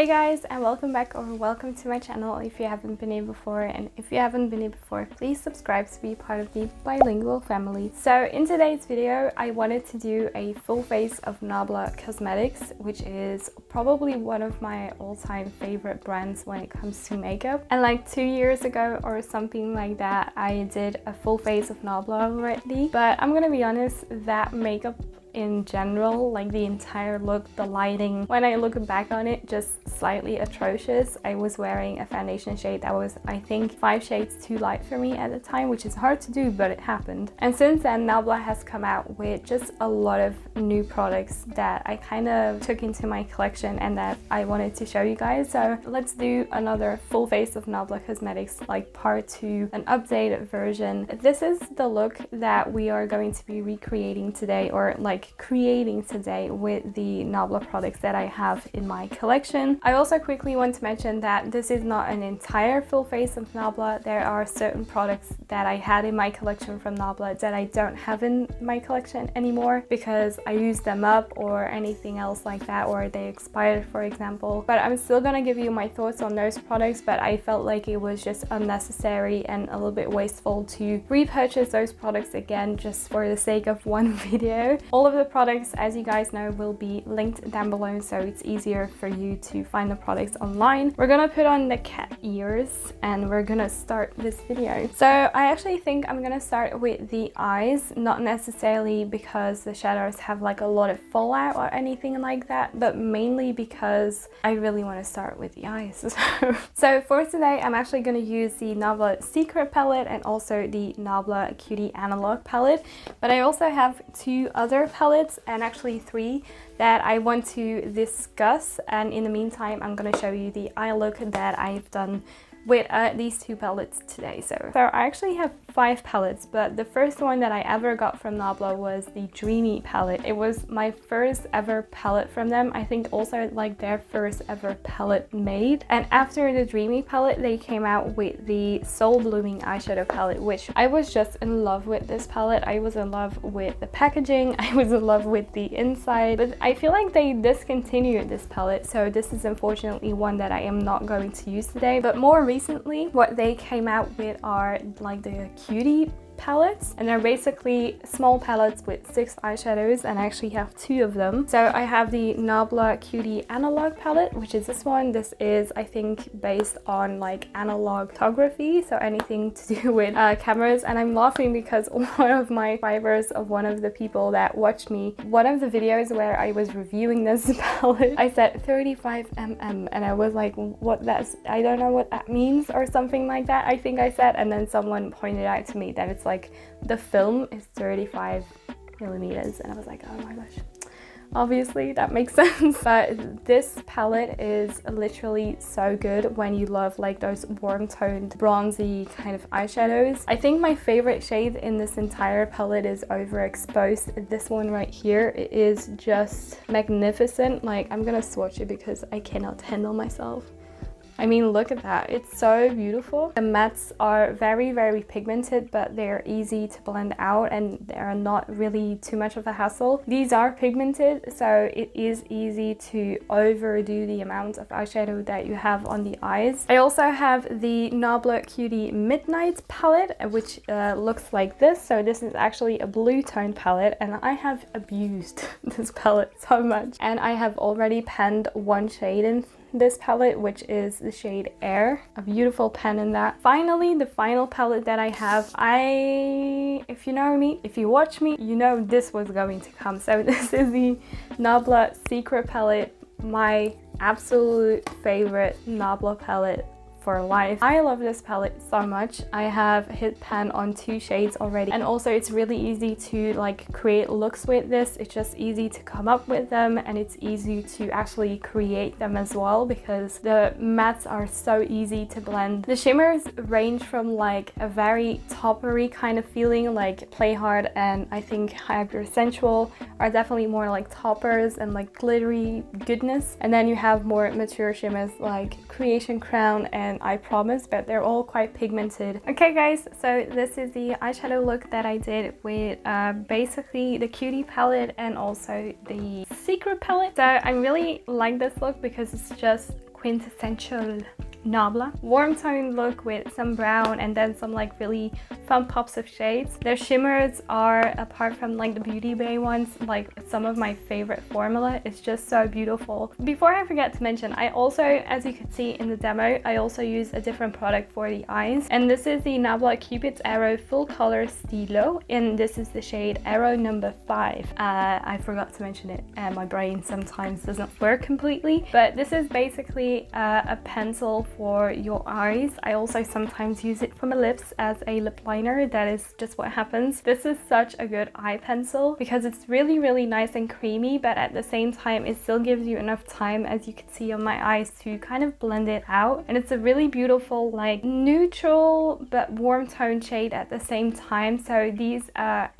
Hey guys, and welcome back or welcome to my channel if you haven't been here before, and if you haven't been here before, please subscribe to be part of the bilingual family. So in today's video I wanted to do a full face of Nabla Cosmetics, which is probably one of my all-time favorite brands when it comes to makeup. And like 2 years ago or something like that, I did a full face of Nabla already, but I'm gonna be honest, that makeup in general, like the entire look, the lighting, when I look back on it, just slightly atrocious. I was wearing a foundation shade that was, I think, 5 shades too light for me at the time, which is hard to do, but it happened. And since then, Nabla has come out with just a lot of new products that I kind of took into my collection and that I wanted to show you guys. So let's do another full face of Nabla Cosmetics, like part 2, an updated version. This is the look that we are going to be recreating today, or like creating today, with the Nabla products that I have in my collection. I also quickly want to mention that this is not an entire full face of Nabla. There are certain products that I had in my collection from Nabla that I don't have in my collection anymore because I used them up or anything else like that, or they expired, for example. But I'm still gonna give you my thoughts on those products, but I felt like it was just unnecessary and a little bit wasteful to repurchase those products again just for the sake of one video. All of the products, as you guys know, will be linked down below, so it's easier for you to find the products online. We're gonna put on the cat ears and we're gonna start this video. So I actually think I'm gonna start with the eyes, not necessarily because the shadows have like a lot of fallout or anything like that, but mainly because I really want to start with the eyes. So for today, I'm actually gonna use the Nabla Secret palette and also the Nabla Cutie Analog palette, but I also have 2 other palettes, and actually 3, that I want to discuss. And in the meantime, I'm going to show you the eye look that I've done with these 2 palettes today. So I actually have 5 palettes, but the first one that I ever got from Nabla was the Dreamy palette. It was my first ever palette from them. I think also like their first ever palette made. And after the Dreamy palette, they came out with the Soul Blooming eyeshadow palette, which I was just in love with this palette. I was in love with the packaging. I was in love with the inside, but I feel like they discontinued this palette. So this is unfortunately one that I am not going to use today. But more recently, what they came out with are like the Cutie palettes, and they're basically small palettes with 6 eyeshadows, and I actually have 2 of them. So I have the Nabla Cutie Analog palette, which is this one. This is, I think, based on like analog photography, so anything to do with cameras. And I'm laughing because one of my subscribers of one of the people that watched me, one of the videos where I was reviewing this palette, I said 35mm, and I was like, I don't know what that means or something like that, I think I said. And then someone pointed out to me that it's like the film is 35mm, and I was like, oh my gosh, obviously that makes sense. But this palette is literally so good when you love like those warm toned bronzy kind of eyeshadows. I think my favorite shade in this entire palette is Overexposed. This one right here, it is just magnificent. Like, I'm gonna swatch it because I cannot handle myself. I mean, look at that. It's so beautiful. The mattes are very, very pigmented, but they're easy to blend out and they're not really too much of a hassle. These are pigmented, so it is easy to overdo the amount of eyeshadow that you have on the eyes. I also have the Nabla Cutie Midnight palette, which looks like this. So this is actually a blue tone palette, and I have abused this palette so much. And I have already penned 1 shade in this palette, which is the shade Air. A beautiful pen in that. Finally, the final palette that I have, if you know me, if you watch me, you know this was going to come. So this is the Nabla Secret palette, my absolute favorite Nabla palette for life. I love this palette so much. I have hit pan on 2 shades already, and also it's really easy to like create looks with this. It's just easy to come up with them, and it's easy to actually create them as well because the mattes are so easy to blend. The shimmers range from like a very toppery kind of feeling like Play Hard and I think Hyper Sensual are definitely more like toppers and like glittery goodness, and then you have more mature shimmers like Creation Crown and I Promise, but they're all quite pigmented. Okay guys, so this is the eyeshadow look that I did with basically the Cutie palette and also the Secret palette. So I really like this look because it's just quintessential Nabla warm tone look with some brown and then some like really fun pops of shades. Their shimmers are, apart from like the Beauty Bay ones, like some of my favorite formula. It's just so beautiful. Before I forget to mention, I also, as you can see in the demo, I also use a different product for the eyes, and this is the Nabla Cupid's Arrow Full Color Stilo, and this is the shade Arrow number 5. I forgot to mention it, and my brain sometimes doesn't work completely, but this is basically a pencil for your eyes. I also sometimes use it for my lips as a lip liner. That is just what happens. This is such a good eye pencil because it's really nice and creamy, but at the same time it still gives you enough time, as you can see on my eyes, to kind of blend it out. And it's a really beautiful like neutral but warm tone shade at the same time. So these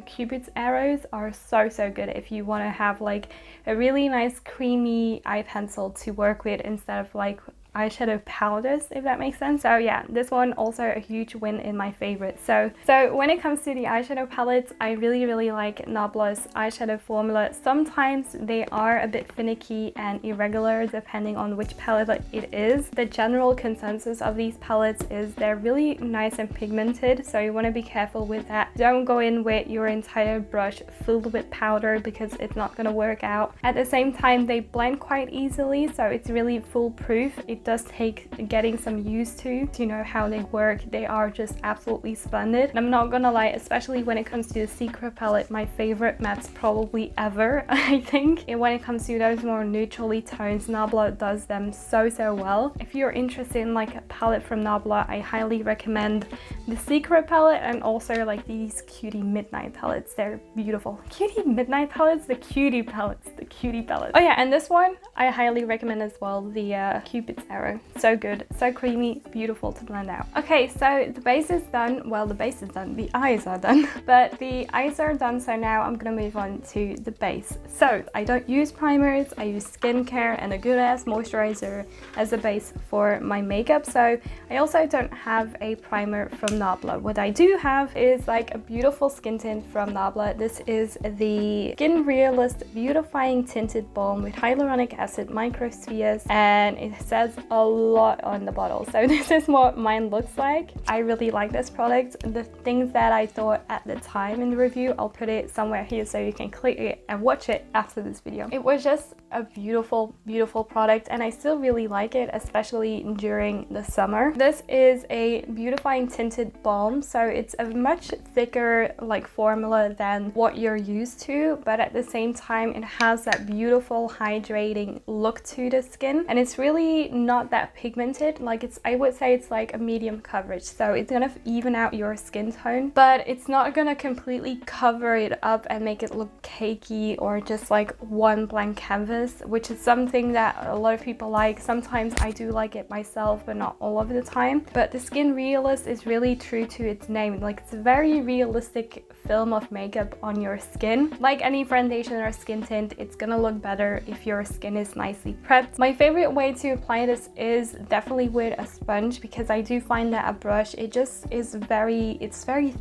Cupid's arrows are so good if you want to have like a really nice creamy eye pencil to work with instead of like eyeshadow powders, if that makes sense. So yeah, this one also a huge win in my favorites. So when it comes to the eyeshadow palettes, I really like Nabla's eyeshadow formula. Sometimes they are a bit finicky and irregular depending on which palette it is. The general consensus of these palettes is they're really nice and pigmented, so you want to be careful with that. Don't go in with your entire brush filled with powder because it's not going to work out. At the same time, they blend quite easily, so it's really foolproof. It does take getting some used to know how they work. They are just absolutely splendid. And I'm not gonna lie, especially when it comes to the Secret palette, my favorite mattes probably ever, I think. And when it comes to those more neutrally tones, Nabla does them so well. If you're interested in like a palette from Nabla, I highly recommend the Secret palette and also like these Cutie Midnight palettes. They're beautiful. Cutie Midnight palettes? The Cutie palettes. The Cutie palettes. Oh yeah, and this one I highly recommend as well, the Cupid's Arrow. So good, so creamy, beautiful to blend out. Okay, so the base is done. Well, the base is done, the eyes are done, but the eyes are done, so now I'm gonna move on to the base. So I don't use primers, I use skincare and a good ass moisturizer as a base for my makeup. So I also don't have a primer from Nabla. What I do have is like a beautiful skin tint from Nabla. This is the Skin Realist Beautifying Tinted Balm with hyaluronic acid microspheres, and it says a lot on the bottle. So this is what mine looks like. I really like this product. The things that I thought at the time in the review, I'll put it somewhere here so you can click it and watch it after this video. It was just a beautiful product, and I still really like it, especially during the summer. This is a beautifying tinted balm, so it's a much thicker like formula than what you're used to, but at the same time it has that beautiful hydrating look to the skin, and it's really not that pigmented. Like I would say it's like a medium coverage, so it's gonna even out your skin tone, but it's not gonna completely cover it up and make it look cakey or just like one blank canvas, which is something that a lot of people like. Sometimes I do like it myself, but not all of the time. But the Skin Realist is really true to its name. Like, it's a very realistic film of makeup on your skin. Like any foundation or skin tint, it's gonna look better if your skin is nicely prepped. My favorite way to apply this is definitely with a sponge, because I do find that a brush, it just is very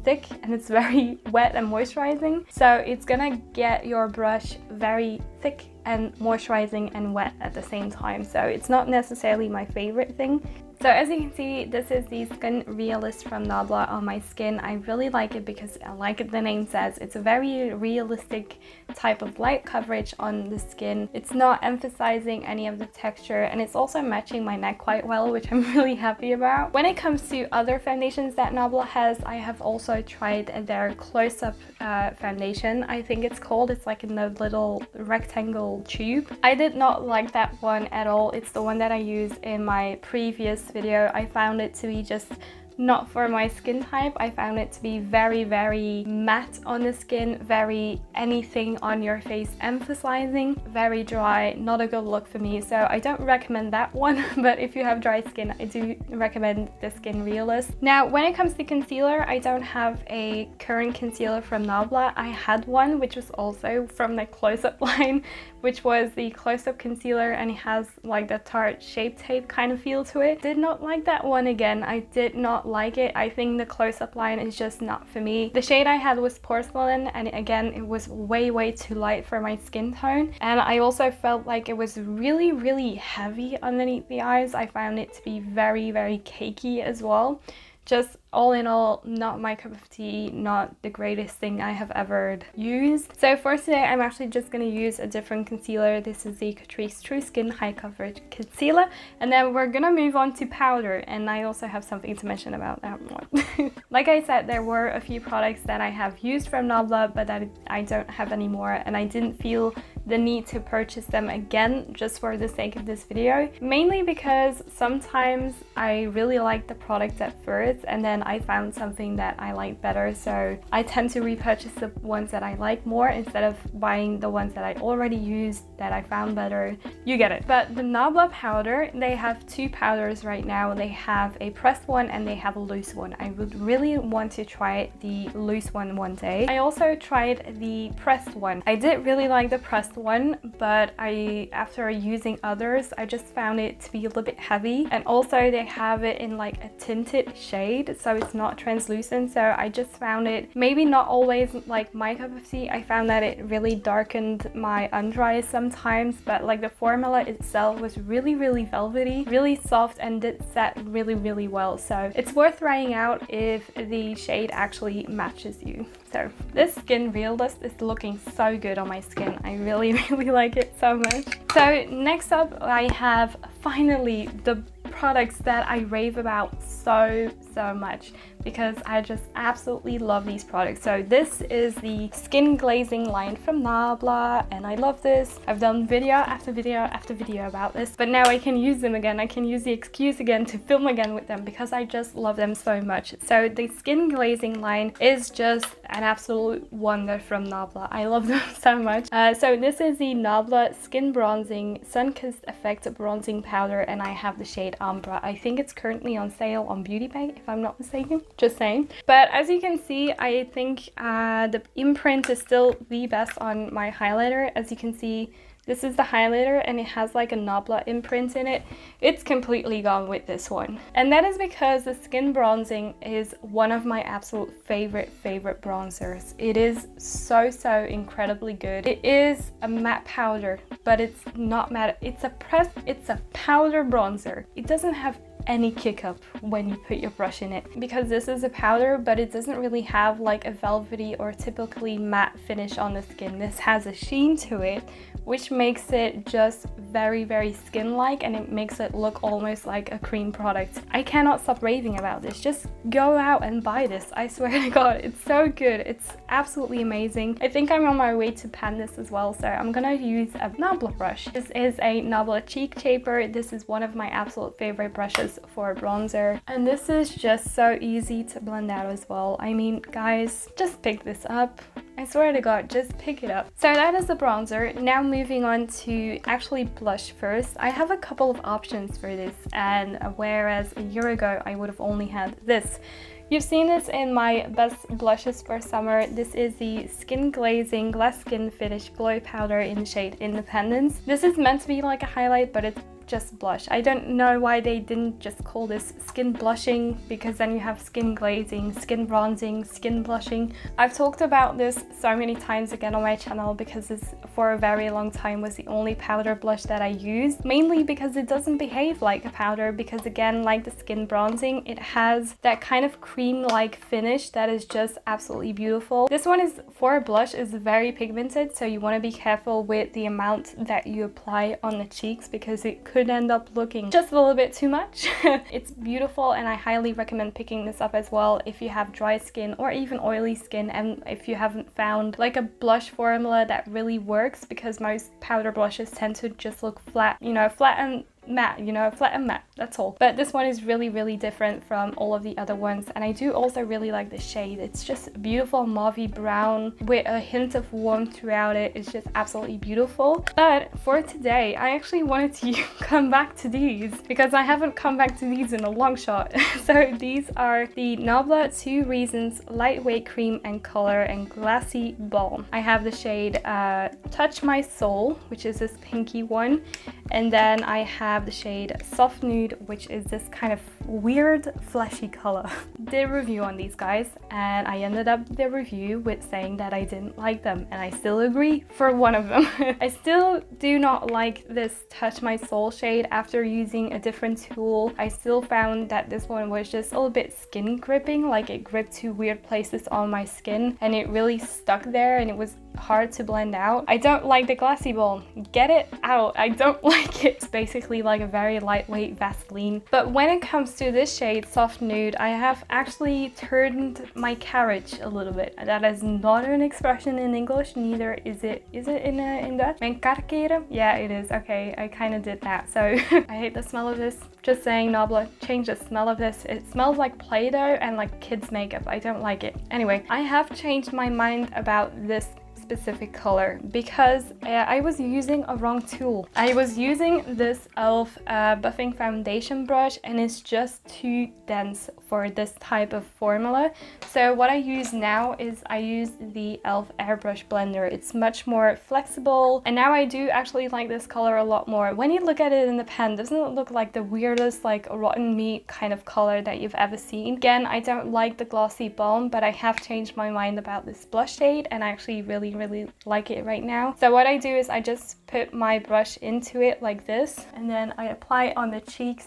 thick and it's very wet and moisturizing, so it's gonna get your brush very thick and moisturizing and wet at the same time, so it's not necessarily my favorite thing. So as you can see, this is the Skin Realist from Nabla on my skin. I really like it because, like the name says, it's a very realistic type of light coverage on the skin. It's not emphasizing any of the texture, and it's also matching my neck quite well, which I'm really happy about. When it comes to other foundations that Nabla has, I have also tried their close-up foundation, I think it's called. It's like in the little rectangle tube. I did not like that one at all. It's the one that I used in my previous video. I found it to be just not for my skin type. I found it to be very matte on the skin, very anything on your face emphasizing, very dry, not a good look for me, so I don't recommend that one. But if you have dry skin, I do recommend the Skin Realist. Now when it comes to concealer, I don't have a current concealer from Nabla. I had one which was also from the close-up line, which was the close-up concealer, and it has like the Tarte Shape Tape kind of feel to it. Did not like that one again. I did not not like it. I think the close-up line is just not for me. The shade I had was porcelain, and again, it was way too light for my skin tone. And I also felt like it was really heavy underneath the eyes. I found it to be very cakey as well. Just all in all, not my cup of tea, not the greatest thing I have ever used. So for today, I'm actually just going to use a different concealer. This is the Catrice True Skin High Coverage Concealer. And then we're going to move on to powder. And I also have something to mention about that one. Like I said, there were a few products that I have used from Nabla, but that I don't have anymore. And I didn't feel the need to purchase them again just for the sake of this video. Mainly because sometimes I really like the product at first, and then I found something that I like better, so I tend to repurchase the ones that I like more instead of buying the ones that I already used that I found better. You get it. But the Nabla powder, they have two powders right now. They have a pressed one and they have a loose one. I would really want to try the loose one day. I also tried the pressed one. I did really like the pressed one, but after using others, I just found it to be a little bit heavy, and also they have it in like a tinted shade, so it's not translucent. So I just found it maybe not always like my cup of tea. I found that it really darkened my under eyes sometimes, but like the formula itself was really velvety, really soft, and did set really well. So it's worth trying out if the shade actually matches you. So this Skin Realist is looking so good on my skin. I really like it so much. So next up, I have finally the products that I rave about so much, because I just absolutely love these products. So this is the skin glazing line from Nabla, and I love this. I've done video after video about this, but now I can use them again. I can use the excuse again to film again with them because I just love them so much. So the skin glazing line is just an absolute wonder from Nabla. I love them so much. So this is the Nabla Skin Bronzing Sun-Kissed Effect Bronzing Powder, and I have the shade Ambra. I think it's currently on sale on Beauty Bay, if I'm not mistaken. Just saying. But as you can see, I think the imprint is still the best on my highlighter. As you can see, this is the highlighter and it has like a Nabla imprint in it. It's completely gone with this one. And that is because the Skin Bronzing is one of my absolute favorite bronzers. It is so incredibly good. It is a matte powder, but it's not matte. It's a powder bronzer. It doesn't have any kick up when you put your brush in it, because this is a powder, but it doesn't really have like a velvety or typically matte finish on the skin. This has a sheen to it, which makes it just very skin-like, and it makes it look almost like a cream product. I cannot stop raving about this. Just go out and buy this. I swear to God, it's so good. It's absolutely amazing. I think I'm on my way to pan this as well, so I'm gonna use a Nabla brush. This is a Nabla Cheek Shaper. This is one of my absolute favorite brushes for bronzer, and this is just so easy to blend out as well. I mean, guys, just pick this up. I swear to God, just pick it up. So that is the bronzer. Now moving on to actually blush first. I have a couple of options for this, and whereas a year ago I would have only had this. You've seen this in my best blushes for summer. This is the Skin Glazing Glass Skin Finish Glow Powder in the shade Independence. This is meant to be like a highlight, but it's just blush. I don't know why they didn't just call this skin blushing, because then you have skin glazing, skin bronzing, skin blushing. I've talked about this so many times again on my channel, because this for a very long time was the only powder blush that I used, mainly because it doesn't behave like a powder, because again, like the skin bronzing, it has that kind of cream-like finish that is just absolutely beautiful. This one is, for a blush, is very pigmented, so you want to be careful with the amount that you apply on the cheeks, because it could end up looking just a little bit too much. It's beautiful, and I highly recommend picking this up as well if you have dry skin or even oily skin, and if you haven't found like a blush formula that really works, because most powder blushes tend to just look flat, you know, flat and matte, you know, flat and matte, that's all. But this one is really different from all of the other ones, and I do also really like the shade. It's just beautiful mauvey brown with a hint of warmth throughout it. It's just absolutely beautiful. But for today, I actually wanted to come back to these, because I haven't come back to these in a long shot. So these are the Nabla 2 Reasons Lightweight Cream and Color and Glassy Balm. I have the shade Touch My Soul, which is this pinky one, and then I have have the shade Soft Nude, which is this kind of weird fleshy color. Did a review on these guys, and I ended up the review with saying that I didn't like them, and I still agree for one of them. I still do not like this Touch My Soul shade. After using a different tool, I still found that this one was just a little bit skin gripping, like it gripped to weird places on my skin and it really stuck there and it was hard to blend out. I don't like the glassy ball. Get it out. I don't like it. It's basically like a very lightweight Vaseline. But when it comes to this shade, Soft Nude, I have actually turned my carriage a little bit. That is not an expression in English, neither is it in Dutch? Mijn karkeren? Yeah, it is. Okay, I kind of did that. So I hate the smell of this. Just saying, Nabla, change the smell of this. It smells like Play-Doh and like kids makeup. I don't like it. Anyway, I have changed my mind about this specific color because I was using a wrong tool. I was using this e.l.f. buffing foundation brush and it's just too dense for this type of formula. So what I use now is I use the e.l.f. airbrush blender. It's much more flexible and now I do actually like this color a lot more. When you look at it in the pen, doesn't it look like the weirdest like rotten meat kind of color that you've ever seen? Again, I don't like the glossy balm, but I have changed my mind about this blush shade and I actually really like it right now. So what I do is I just put my brush into it like this and then I apply it on the cheeks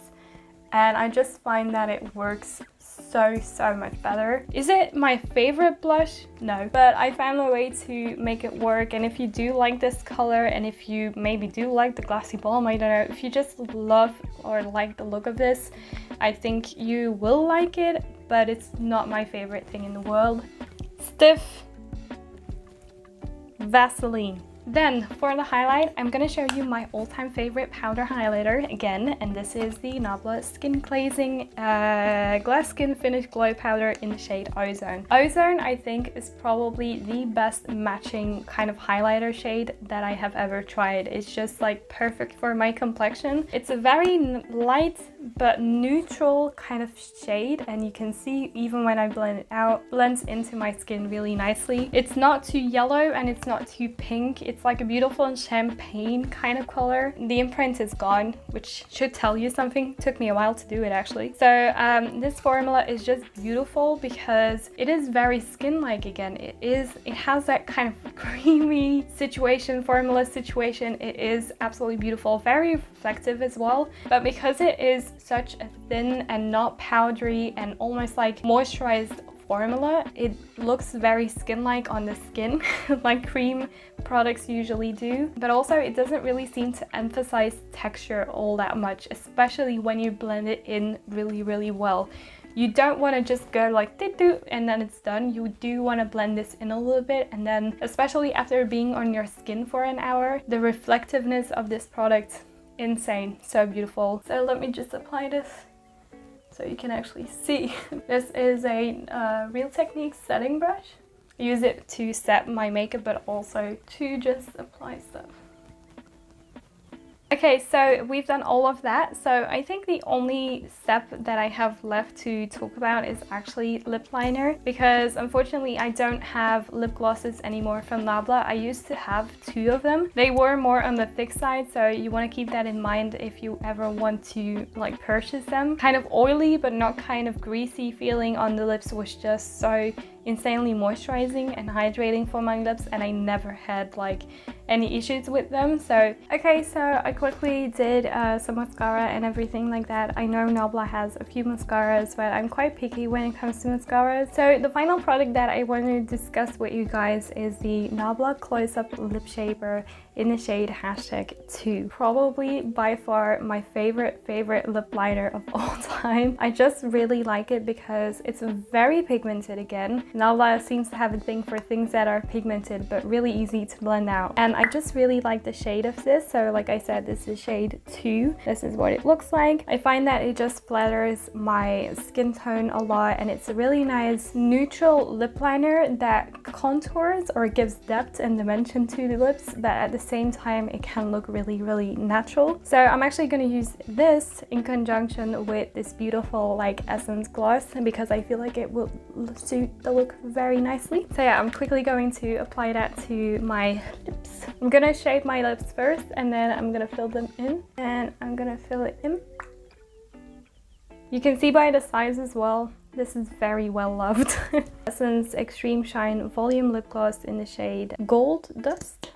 and I just find that it works so much better. Is it my favorite blush? No, but I found a way to make it work. And if you do like this color and if you maybe do like the glassy balm, I don't know, if you just love or like the look of this, I think you will like it, but it's not my favorite thing in the world. Stiff Vaseline. Then for the highlight, I'm gonna show you my all-time favorite powder highlighter again, and this is the Nabla Skin Glazing Glass Skin Finish Glow Powder in the shade Ozone. Ozone, I think, is probably the best matching kind of highlighter shade that I have ever tried. It's just like perfect for my complexion. It's a very light but neutral kind of shade, and you can see even when I blend it out, blends into my skin really nicely. It's not too yellow and it's not too pink. It's like a beautiful champagne kind of color. The imprint is gone, which should tell you something. It took me a while to do it actually. So this formula is just beautiful because it is very skin-like again. It has that kind of creamy formula situation. It is absolutely beautiful, very reflective as well. But because it is such a thin and not powdery and almost like moisturized formula, it looks very skin-like on the skin, like cream products usually do. But also it doesn't really seem to emphasize texture all that much, especially when you blend it in really well. You don't want to just go like doo and then it's done. You do want to blend this in a little bit, and then especially after being on your skin for an hour, the reflectiveness of this product, insane, so beautiful. So let me just apply this so you can actually see. This is a Real Techniques setting brush. I use it to set my makeup, but also to just apply stuff. Okay, so we've done all of that. So I think the only step that I have left to talk about is actually lip liner, because unfortunately I don't have lip glosses anymore from Nabla. I used to have 2 of them. They were more on the thick side, so you want to keep that in mind if you ever want to like purchase them. Kind of oily but not kind of greasy feeling on the lips was just so insanely moisturizing and hydrating for my lips, and I never had like any issues with them. So okay, so I quickly did some mascara and everything like that. I know Nabla has a few mascaras, but I'm quite picky when it comes to mascaras. So the final product that I want to discuss with you guys is the Nabla Close-Up Lip Shaper in the shade #2. Probably by far my favorite lip liner of all time. I just really like it because it's very pigmented again. Nabla seems to have a thing for things that are pigmented but really easy to blend out. And I just really like the shade of this. So like I said, this is shade 2. This is what it looks like. I find that it just flatters my skin tone a lot, and it's a really nice neutral lip liner that contours or gives depth and dimension to the lips, but at the same time it can look really natural. So I'm actually going to use this in conjunction with this beautiful like essence gloss because I feel like it will suit the look very nicely. So yeah, I'm quickly going to apply that to my lips. I'm gonna shape my lips first and then I'm gonna fill them in, and I'm gonna fill it in. You can see by the size as well, this is very well loved. Essence Extreme Shine Volume Lip Gloss in the shade Gold Dust.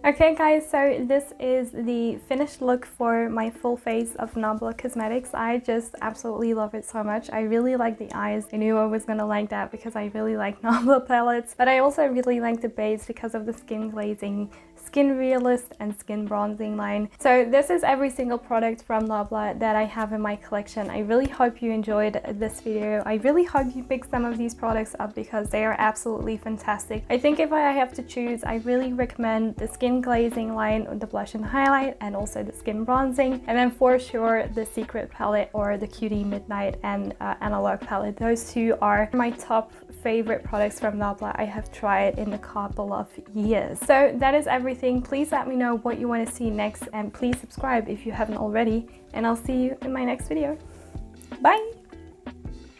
Okay guys, so this is the finished look for my full face of Nabla Cosmetics. I just absolutely love it so much. I really like the eyes. I knew I was gonna like that because I really like Nabla palettes, but I also really like the base because of the skin glazing, Skin Realist and Skin Bronzing line. So this is every single product from Nabla that I have in my collection. I really hope you enjoyed this video. I really hope you pick some of these products up because they are absolutely fantastic. I think if I have to choose, I really recommend the Skin Glazing line, the blush and highlight, and also the Skin Bronzing, and then for sure the Secret palette or the Cutie Midnight and Analog palette. Those two are my top favorite products from Nabla I have tried in a couple of years. So that is everything. Please let me know what you want to see next, and please subscribe if you haven't already, and I'll see you in my next video. Bye!